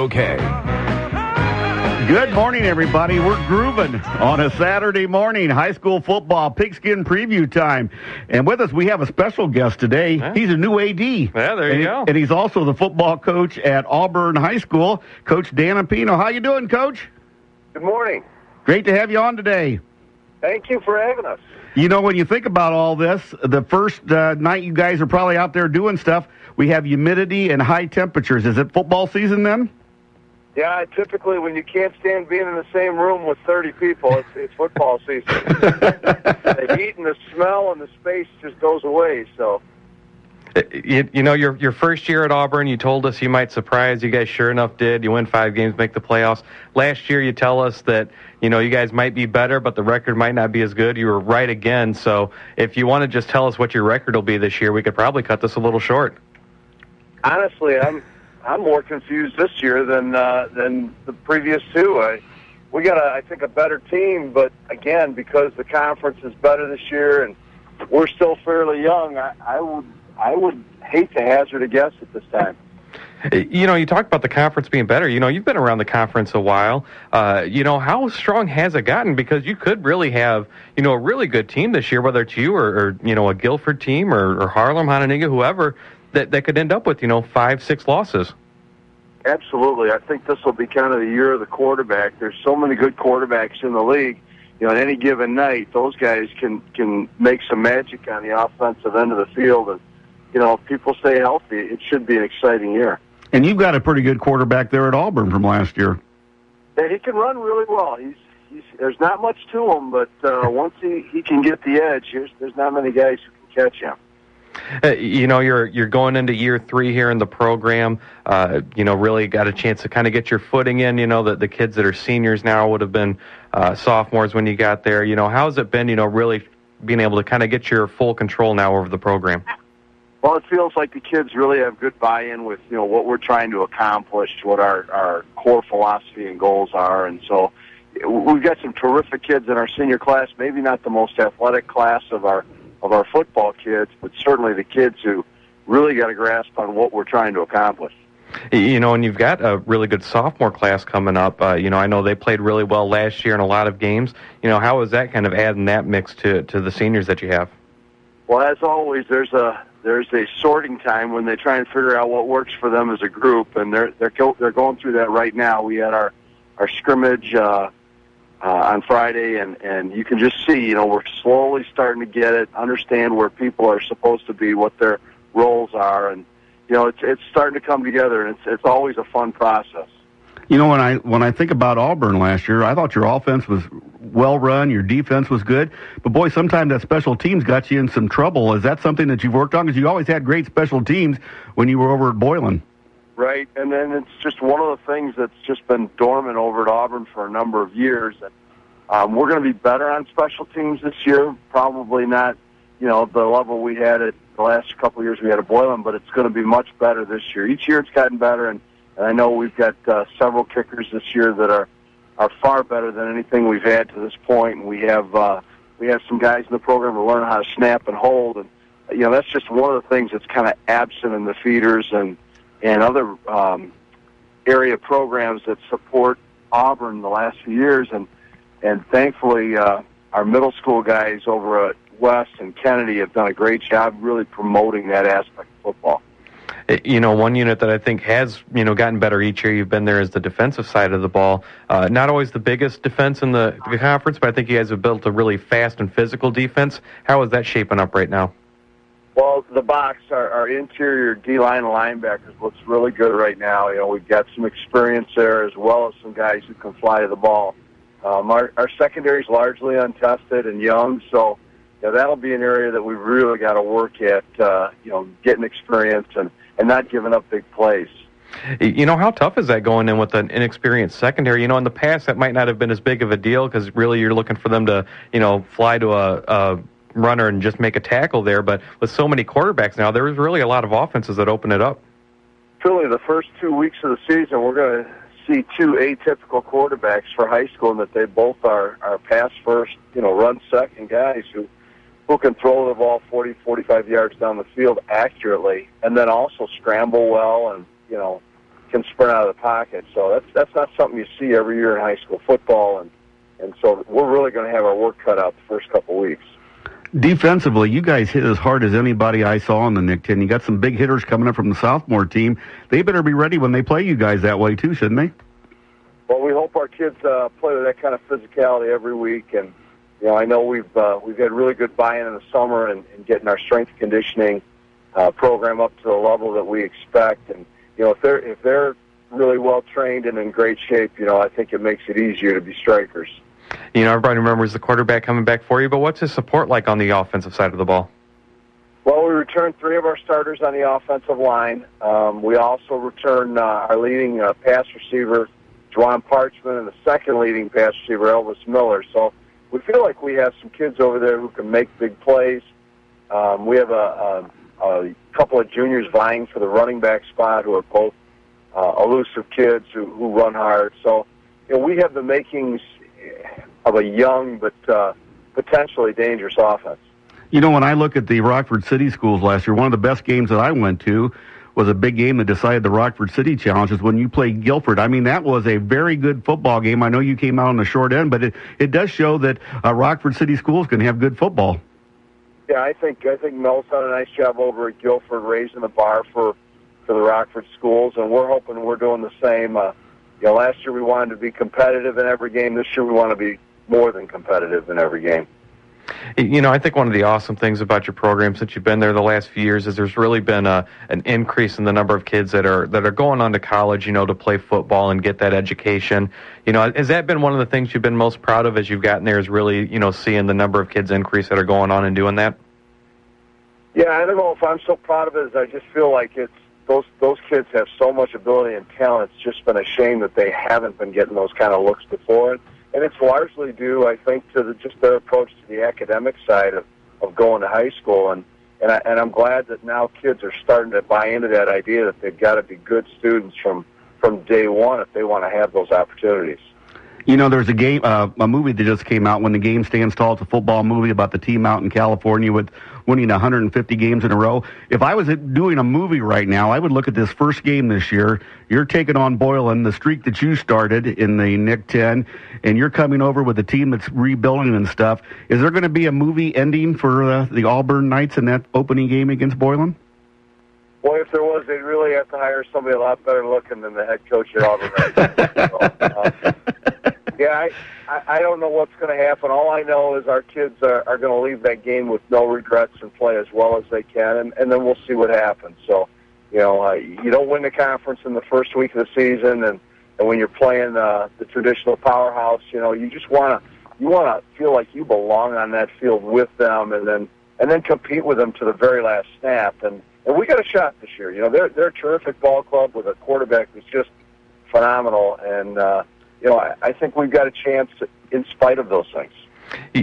Okay. Good morning, everybody. We're grooving on a Saturday morning. High school football pigskin preview time. And with us, we have a special guest today. Yeah. He's a new AD. Yeah, there you go. And he's also the football coach at Auburn High School, Coach Dan Appino. How you doing, Coach? Good morning. Great to have you on today. Thank you for having us. You know, when you think about all this, the first night you guys are probably out there doing stuff, we have humidity and high temperatures. Is it football season then? Yeah, typically when you can't stand being in the same room with 30 people, it's football season. The heat and the smell and the space just goes away. So, you know, your first year at Auburn, you told us you might surprise. You guys sure enough did. You win 5 games, make the playoffs. Last year, you tell us that, you know, you guys might be better, but the record might not be as good. You were right again. So if you want to just tell us what your record will be this year, we could probably cut this a little short. honestly, I'm more confused this year than the previous two. We got, I think, a better team, but again, because the conference is better this year and we're still fairly young, I would hate to hazard a guess at this time. You know, you talked about the conference being better. You know, you've been around the conference a while. You know, how strong has it gotten? Because you could really have, you know, a really good team this year, whether it's you or you know, a Guilford team or Harlem, Hononegah, whoever, that could end up with, you know, 5-6 losses. Absolutely. I think this will be kind of the year of the quarterback. There's so many good quarterbacks in the league. You know, on any given night, those guys can make some magic on the offensive end of the field. And, you know, if people stay healthy, it should be an exciting year. And you've got a pretty good quarterback there at Auburn from last year. Yeah, he can run really well. There's not much to him, but once he can get the edge, there's not many guys who can catch him. You know, you're going into year 3 here in the program. You know, really got a chance to kind of get your footing in. You know, the kids that are seniors now would have been sophomores when you got there. You know, how's it been, you know, really being able to kind of get your full control now over the program? Well, it feels like the kids really have good buy-in with, you know, what we're trying to accomplish, what our core philosophy and goals are. And so we've got some terrific kids in our senior class, maybe not the most athletic class of our football kids, but certainly the kids who really got a grasp on what we're trying to accomplish. You know, and you've got a really good sophomore class coming up. You know, I know they played really well last year in a lot of games. You know, how is that kind of adding that mix to the seniors that you have? Well, as always, there's a sorting time when they try and figure out what works for them as a group, and they're going through that right now. We had our scrimmage on Friday, and you can just see, you know, we're slowly starting to get it, understand where people are supposed to be, what their roles are, and you know, it's starting to come together, and it's always a fun process. You know, when I think about Auburn last year, I thought your offense was well run, your defense was good, but boy, sometimes that special teams got you in some trouble. Is that something that you've worked on? Because you always had great special teams when you were over at Boylan. Right, and then it's just one of the things that's just been dormant over at Auburn for a number of years. And we're going to be better on special teams this year. Probably not, you know, the level we had at the last couple of years we had at Boylan, but it's going to be much better this year. Each year it's gotten better, and I know we've got several kickers this year that are far better than anything we've had to this point. And we have some guys in the program who learn how to snap and hold, and you know, that's just one of the things that's kind of absent in the feeders and other area programs that support Auburn the last few years. And thankfully, our middle school guys over at West and Kennedy have done a great job really promoting that aspect of football. You know, one unit that I think has, you know, gotten better each year you've been there is the defensive side of the ball. Not always the biggest defense in the conference, but I think you guys have built a really fast and physical defense. How is that shaping up right now? Well, the box, our interior D-line linebackers looks really good right now. You know, we've got some experience there as well as some guys who can fly to the ball. Our secondary is largely untested and young, so you know, that'll be an area that we've really got to work at, you know, getting experience and not giving up big plays. You know, how tough is that going in with an inexperienced secondary? You know, in the past that might not have been as big of a deal because really you're looking for them to, you know, fly to a runner and just make a tackle there. But with so many quarterbacks now, there's really a lot of offenses that open it up. Truly, the first 2 weeks of the season, we're going to see 2 atypical quarterbacks for high school, and that they both are pass first, you know, run second guys who can throw the ball 40, 45 yards down the field accurately, and then also scramble well and, you know, can sprint out of the pocket. So that's not something you see every year in high school football, and so we're really going to have our work cut out the first couple weeks. Defensively, you guys hit as hard as anybody I saw in the Nick 10. You got some big hitters coming up from the sophomore team. They better be ready when they play you guys that way too, shouldn't they? Well, we hope our kids play with that kind of physicality every week, and I know we've had really good buy-in in the summer and getting our strength conditioning program up to the level that we expect. And if they're really well trained and in great shape, I think it makes it easier to be strikers. Everybody remembers the quarterback coming back for you, but what's his support like on the offensive side of the ball? Well, we returned 3 of our starters on the offensive line. We also returned our leading pass receiver, Juwan Parchman, and the second leading pass receiver, Elvis Miller. So we feel like we have some kids over there who can make big plays. We have a couple of juniors vying for the running back spot who are both elusive kids who run hard. So we have the makings of a young but potentially dangerous offense. When I look at the Rockford City schools last year, one of the best games that I went to was a big game that decided the Rockford City Challenge is when you played Guilford. I mean, that was a very good football game. I know you came out on the short end, but it does show that Rockford City schools can have good football. Yeah, I think Mel's done a nice job over at Guilford raising the bar for the Rockford schools, and we're hoping we're doing the same. Last year we wanted to be competitive in every game. This year we want to be more than competitive in every game. I think one of the awesome things about your program since you've been there the last few years is there's really been an increase in the number of kids that are going on to college, to play football and get that education. Has that been one of the things you've been most proud of as you've gotten there, is really, seeing the number of kids increase that are going on and doing that? Yeah, I don't know if I'm so proud of it as I just feel like it's those kids have so much ability and talent. It's just been a shame that they haven't been getting those kind of looks before. And it's largely due, I think, to just their approach to the academic side of going to high school. And I'm glad that now kids are starting to buy into that idea that they've got to be good students from day one if they want to have those opportunities. There's a movie that just came out, When the Game Stands Tall. It's a football movie about the team out in California with winning 150 games in a row. If I was doing a movie right now, I would look at this first game this year. You're taking on Boylan, the streak that you started in the Nick 10, and you're coming over with a team that's rebuilding and stuff. Is there going to be a movie ending for the Auburn Knights in that opening game against Boylan? Boy, if there was, they'd really have to hire somebody a lot better looking than the head coach at Auburn. Yeah, I don't know what's going to happen. All I know is our kids are going to leave that game with no regrets and play as well as they can, and then we'll see what happens. So, you don't win the conference in the first week of the season, and when you're playing the traditional powerhouse, you just want to feel like you belong on that field with them, and then compete with them to the very last snap. And we got a shot this year. They're a terrific ball club with a quarterback that's just phenomenal, and I think we've got a chance in spite of those things. We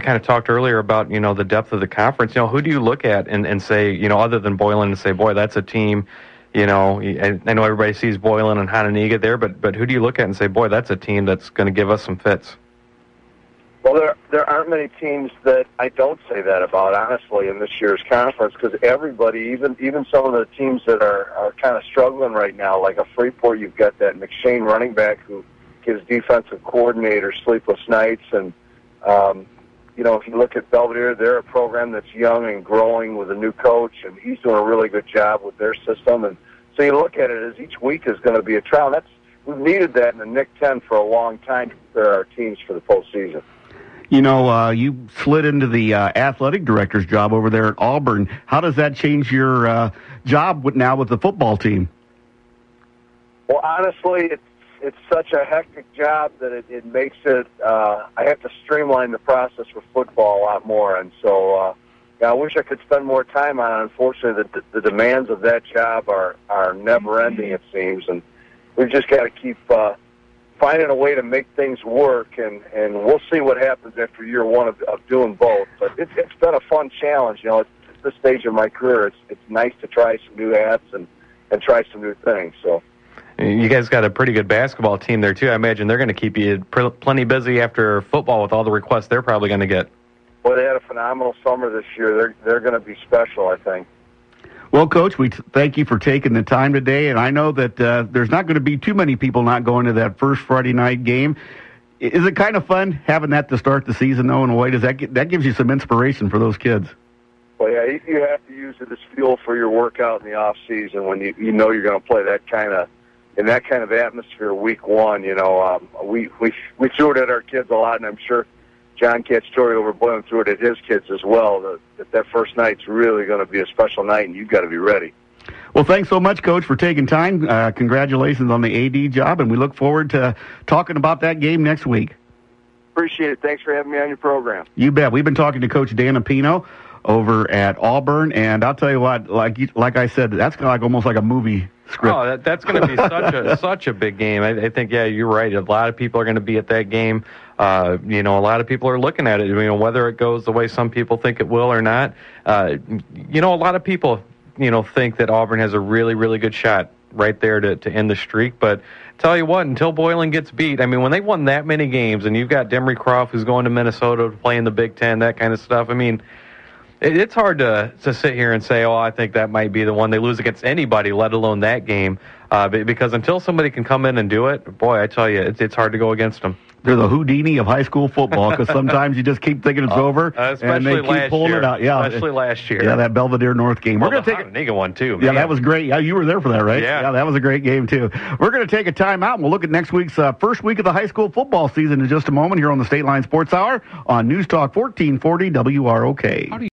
kind of talked earlier about, the depth of the conference. Who do you look at and say, other than Boylan, and say, boy, that's a team, I know everybody sees Boylan and Hononegah there, but who do you look at and say, boy, that's a team that's going to give us some fits? Well, there aren't many teams that I don't say that about, honestly, in this year's conference, because everybody, even some of the teams that are kind of struggling right now, like a Freeport, you've got that McShane running back who gives defensive coordinators sleepless nights. And, if you look at Belvedere, they're a program that's young and growing with a new coach, and he's doing a really good job with their system. And so you look at it as each week is going to be a trial. We've needed that in the Nick 10 for a long time to prepare our teams for the postseason. You slid into the athletic director's job over there at Auburn. How does that change your job now with the football team? Well, honestly, it's such a hectic job that it makes it. I have to streamline the process for football a lot more, and so I wish I could spend more time on it. Unfortunately, the demands of that job are never ending, it seems, and we've just got to keep finding a way to make things work, and we'll see what happens after year one of doing both. But it's been a fun challenge. At this stage of my career, it's nice to try some new hats and try some new things. So you guys got a pretty good basketball team there, too. I imagine they're going to keep you plenty busy after football with all the requests they're probably going to get. Well, they had a phenomenal summer this year. They're going to be special, I think. Well, Coach, we thank you for taking the time today, and I know that there's not going to be too many people not going to that first Friday night game. Is it kind of fun having that to start the season, though, in a way? That gives you some inspiration for those kids? Well, yeah, you have to use it as fuel for your workout in the off season when you know you're going to play that kind of atmosphere week one. You know, we threw it at our kids a lot, and I'm sure John Cacciatore over Boylan threw it at his kids as well. That first night's really going to be a special night, and you've got to be ready. Well, thanks so much, Coach, for taking time. Congratulations on the AD job, and we look forward to talking about that game next week. Appreciate it. Thanks for having me on your program. You bet. We've been talking to Coach Dan Appino over at Auburn, and I'll tell you what, like I said, that's like almost like a movie script. Oh, that's going to be such a big game. I think, yeah, you're right. A lot of people are going to be at that game. A lot of people are looking at it. Whether it goes the way some people think it will or not. A lot of people, think that Auburn has a really, really good shot right there to end the streak. But tell you what, until Boylan gets beat, when they won that many games, and you've got Demery Croft who's going to Minnesota to play in the Big Ten, that kind of stuff. It's hard to sit here and say, I think that might be the one they lose against anybody, let alone that game. Because until somebody can come in and do it, boy, I tell you, it's hard to go against them. They're the Houdini of high school football because sometimes you just keep thinking it's over, and they keep pulling it out. Yeah, especially last year. Yeah, that Belvedere North game. We're going to take a Nega one too. Man. Yeah, that was great. Yeah, you were there for that, right? Yeah, that was a great game too. We're going to take a time out, and we'll look at next week's first week of the high school football season in just a moment here on the State Line Sports Hour on News Talk 1440 WROK.